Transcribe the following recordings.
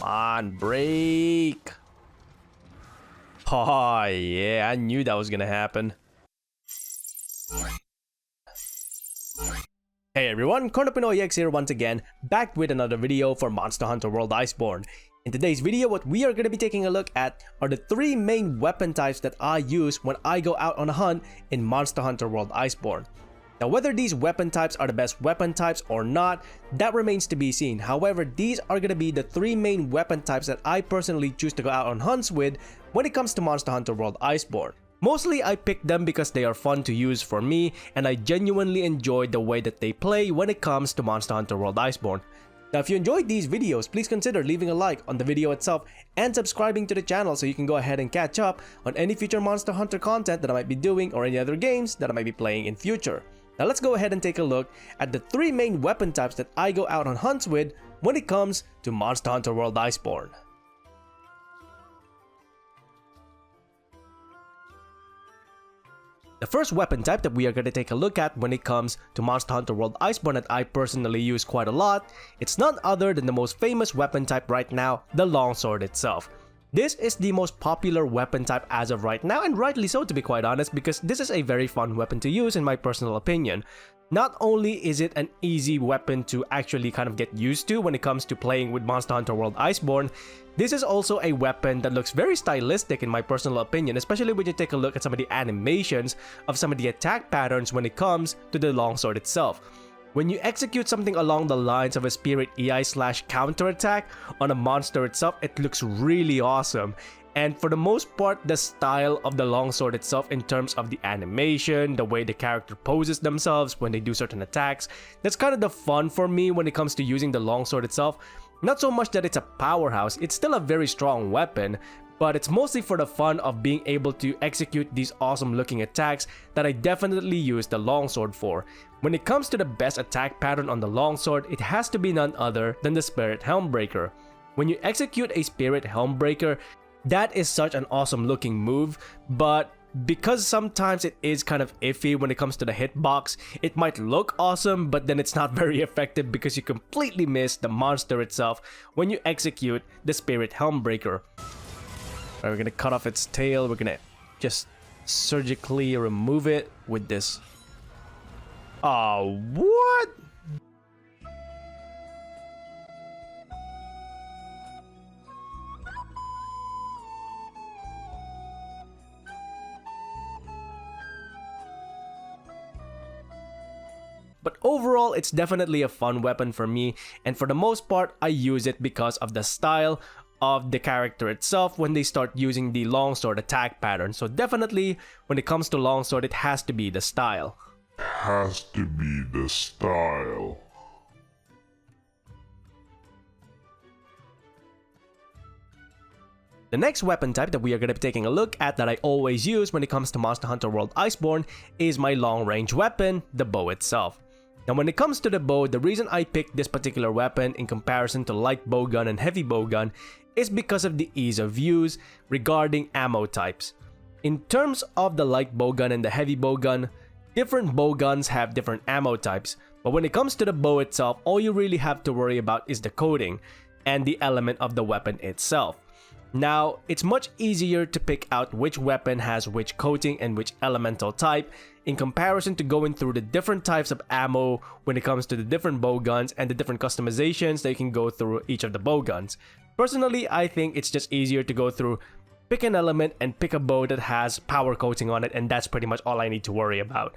on, break. Oh yeah, I knew that was gonna happen. Hey everyone, CornerPinoyX here once again, back with another video for Monster Hunter World Iceborne. In today's video, what we are going to be taking a look at are the three main weapon types that I use when I go out on a hunt in Monster Hunter World Iceborne. Now, whether these weapon types are the best weapon types or not, that remains to be seen. However, these are going to be the three main weapon types that I personally choose to go out on hunts with when it comes to Monster Hunter World Iceborne. Mostly I pick them because they are fun to use for me, and I genuinely enjoy the way that they play when it comes to Monster Hunter World Iceborne. Now, if you enjoyed these videos, please consider leaving a like on the video itself and subscribing to the channel so you can go ahead and catch up on any future Monster Hunter content that I might be doing or any other games that I might be playing in future. Now let's go ahead and take a look at the three main weapon types that I go out on hunts with when it comes to Monster Hunter World Iceborne. The first weapon type that we are going to take a look at when it comes to Monster Hunter World Iceborne that I personally use quite a lot, it's none other than the most famous weapon type right now, the Longsword itself. This is the most popular weapon type as of right now, and rightly so to be quite honest, because this is a very fun weapon to use in my personal opinion. Not only is it an easy weapon to actually kind of get used to when it comes to playing with Monster Hunter World Iceborne, this is also a weapon that looks very stylistic in my personal opinion, especially when you take a look at some of the animations of some of the attack patterns when it comes to the Longsword itself. When you execute something along the lines of a Spirit EI/counter attack on a monster itself, it looks really awesome. And for the most part, the style of the Longsword itself in terms of the animation, the way the character poses themselves when they do certain attacks, that's kind of the fun for me when it comes to using the Longsword itself. Not so much that it's a powerhouse, it's still a very strong weapon, but it's mostly for the fun of being able to execute these awesome looking attacks that I definitely use the Longsword for. When it comes to the best attack pattern on the Longsword, it has to be none other than the Spirit Helmbreaker. When you execute a Spirit Helmbreaker, that is such an awesome looking move, but because sometimes it is kind of iffy when it comes to the hitbox, it might look awesome, but then it's not very effective because you completely miss the monster itself when you execute the Spirit Helmbreaker. Alright, we're gonna cut off its tail, we're gonna just surgically remove it with this. Oh, what? But overall, it's definitely a fun weapon for me, and for the most part, I use it because of the style of the character itself when they start using the Longsword attack pattern. So definitely, when it comes to Longsword, it has to be the style. The next weapon type that we are going to be taking a look at that I always use when it comes to Monster Hunter World Iceborne is my long-range weapon, the bow itself. Now when it comes to the bow, the reason I picked this particular weapon in comparison to light bowgun and heavy bowgun is because of the ease of use regarding ammo types. In terms of the light bowgun and the heavy bowgun, different bowguns have different ammo types, but when it comes to the bow itself, all you really have to worry about is the coating and the element of the weapon itself. Now, it's much easier to pick out which weapon has which coating and which elemental type in comparison to going through the different types of ammo when it comes to the different bowguns and the different customizations that you can go through each of the bowguns. Personally, I think it's just easier to go through, pick an element and pick a bow that has power coating on it, and that's pretty much all I need to worry about.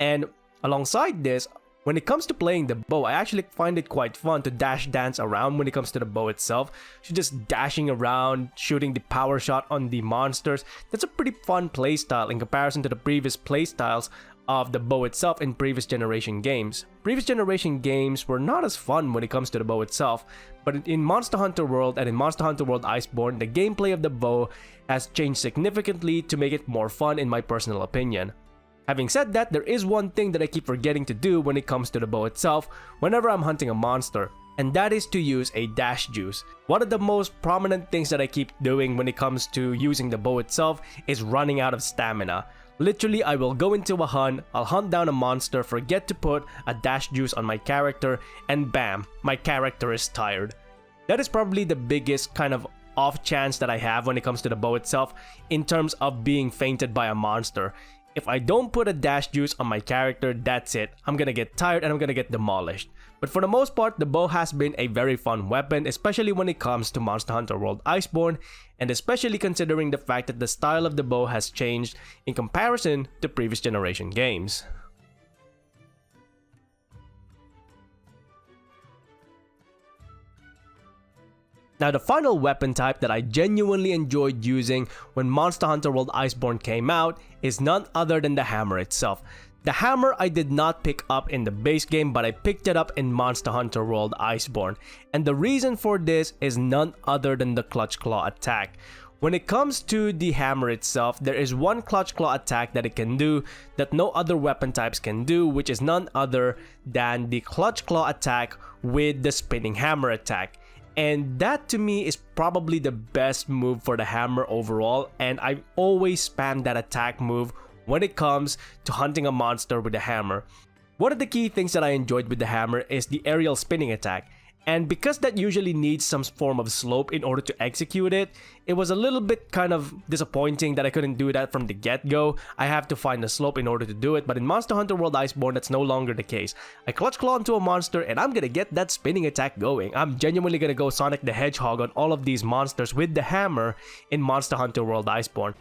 And alongside this, when it comes to playing the bow, I actually find it quite fun to dash dance around when it comes to the bow itself. So just dashing around, shooting the power shot on the monsters. That's a pretty fun playstyle in comparison to the previous playstyles of the bow itself in previous generation games. Previous generation games were not as fun when it comes to the bow itself, but in Monster Hunter World and in Monster Hunter World Iceborne, the gameplay of the bow has changed significantly to make it more fun in my personal opinion. Having said that, there is one thing that I keep forgetting to do when it comes to the bow itself whenever I'm hunting a monster, and that is to use a dash juice. One of the most prominent things that I keep doing when it comes to using the bow itself is running out of stamina. Literally, I will go into a hunt, I'll hunt down a monster, forget to put a dash juice on my character, and bam, my character is tired. That is probably the biggest kind of off chance that I have when it comes to the bow itself in terms of being fainted by a monster. If I don't put a dash juice on my character, that's it. I'm gonna get tired and I'm gonna get demolished. But for the most part, the bow has been a very fun weapon, especially when it comes to Monster Hunter World Iceborne, and especially considering the fact that the style of the bow has changed in comparison to previous generation games. Now, the final weapon type that I genuinely enjoyed using when Monster Hunter World Iceborne came out is none other than the hammer itself. The hammer I did not pick up in the base game, but I picked it up in Monster Hunter World Iceborne. And the reason for this is none other than the Clutch Claw attack. When it comes to the hammer itself, there is one Clutch Claw attack that it can do that no other weapon types can do, which is none other than the Clutch Claw attack with the Spinning Hammer attack. And that to me is probably the best move for the hammer overall, and I always spam that attack move when it comes to hunting a monster with the hammer. One of the key things that I enjoyed with the hammer is the aerial spinning attack. And because that usually needs some form of slope in order to execute it, it was a little bit kind of disappointing that I couldn't do that from the get-go. I have to find a slope in order to do it, but in Monster Hunter World Iceborne, that's no longer the case. I clutch claw into a monster and I'm gonna get that spinning attack going. I'm genuinely gonna go Sonic the Hedgehog on all of these monsters with the hammer in Monster Hunter World Iceborne.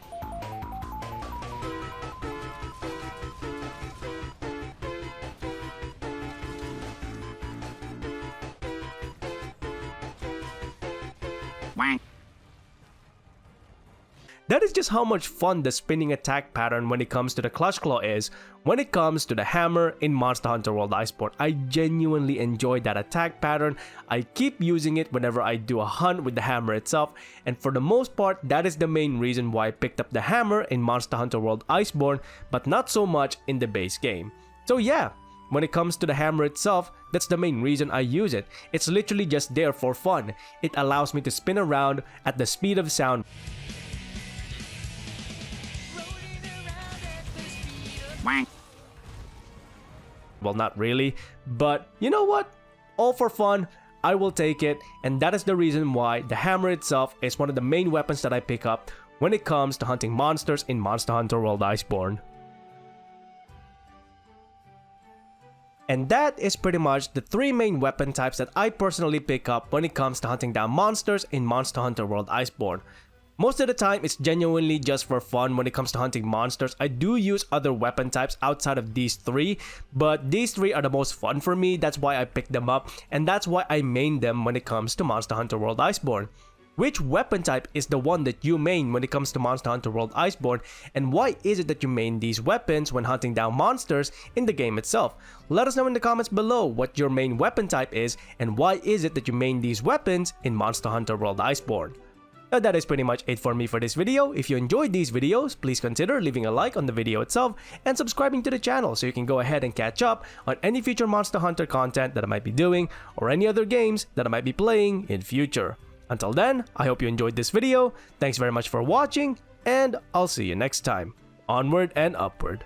That is just how much fun the spinning attack pattern when it comes to the Clutch Claw is when it comes to the hammer in Monster Hunter World Iceborne. I genuinely enjoy that attack pattern. I keep using it whenever I do a hunt with the hammer itself, and for the most part, that is the main reason why I picked up the hammer in Monster Hunter World Iceborne, but not so much in the base game. So yeah, when it comes to the hammer itself, that's the main reason I use it. It's literally just there for fun. It allows me to spin around at the speed of sound. Well, not really, but you know what? All for fun, I will take it, and that is the reason why the hammer itself is one of the main weapons that I pick up when it comes to hunting monsters in Monster Hunter World Iceborne. And that is pretty much the 3 main weapon types that I personally pick up when it comes to hunting down monsters in Monster Hunter World Iceborne. Most of the time, it's genuinely just for fun when it comes to hunting monsters. I do use other weapon types outside of these 3, but these 3 are the most fun for me. That's why I picked them up, and that's why I main them when it comes to Monster Hunter World Iceborne. Which weapon type is the one that you main when it comes to Monster Hunter World Iceborne, and why is it that you main these weapons when hunting down monsters in the game itself? Let us know in the comments below what your main weapon type is, and why is it that you main these weapons in Monster Hunter World Iceborne. Now that is pretty much it for me for this video. If you enjoyed these videos, please consider leaving a like on the video itself and subscribing to the channel so you can go ahead and catch up on any future Monster Hunter content that I might be doing or any other games that I might be playing in future. Until then, I hope you enjoyed this video. Thanks very much for watching, and I'll see you next time. Onward and upward.